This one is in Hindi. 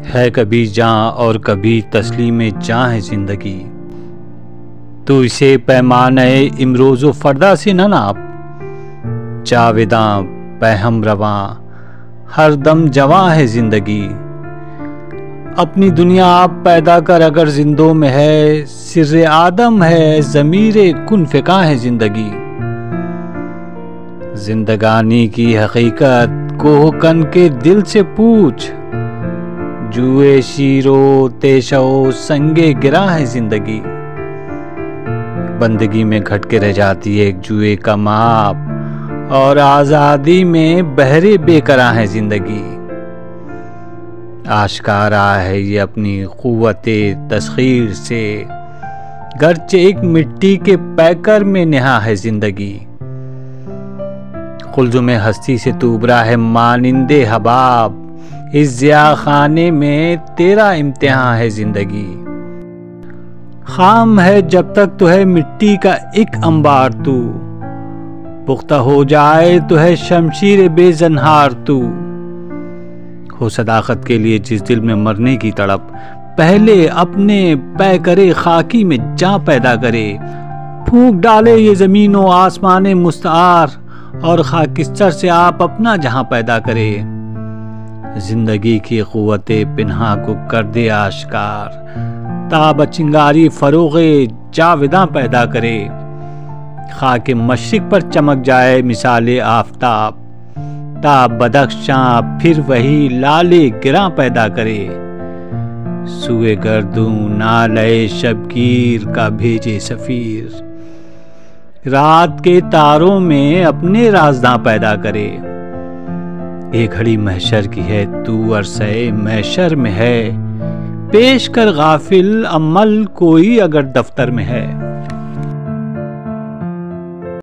है कभी जां और कभी तस्लीम जां है जिंदगी। तो इसे पैमाने इमरोज़ो फरदा से न नाप। जावेदां पैहम रवां हर दम जवां है जिंदगी। अपनी दुनिया आप पैदा कर अगर जिंदों में है। सिर्रे आदम है ज़मीरे कुन फ़िका है जिंदगी। जिंदगानी की हकीकत कोहकन के दिल से पूछ। जुए शीरो तेशो संगे गिरा है जिंदगी। बंदगी में घट के रह जाती है एक जुए का माप और आज़ादी में बहरे बेकरां है जिंदगी। आश्कारा है ये अपनी क़ुव्वते तस्खीर से, गर्चे एक मिट्टी के पैकर में निहा है जिंदगी। खुल्ज़ुम हस्ती से तू उबरा है मानिंदे हबाब, इस ज़िया खाने में तेरा इम्तिहान है जिंदगी। खाम है जब तक तो है मिट्टी का एक अंबार तू, पुख्ता हो जाए तो है शमशीर बेजनहार तू। हो सदाकत के लिए जिस दिल में मरने की तड़प, पहले अपने पै करे खाकी में जां पैदा करे। फूंक डाले ये ज़मीन व आसमान मुस्तार और खाकिस्तर से आप अपना जहां पैदा करे। जिंदगी की क़ुव्वते पिन्हा को कर दे आश्कार, ताब चिंगारी फरोग़े जाविदां पैदा करे। खाके मशरिक़ पर चमक जाए मिसाले आफ़ताब, ताब बदख्शां फिर वही लाले गिरां पैदा करे। सुए गर्दूं नाले शबगीर का भेजे सफ़ीर, रात के तारों में अपने राज़दां पैदा करे। एक घड़ी महशर की है तू अरसे महशर में है, पेश कर गाफिल अमल कोई अगर दफ्तर में है।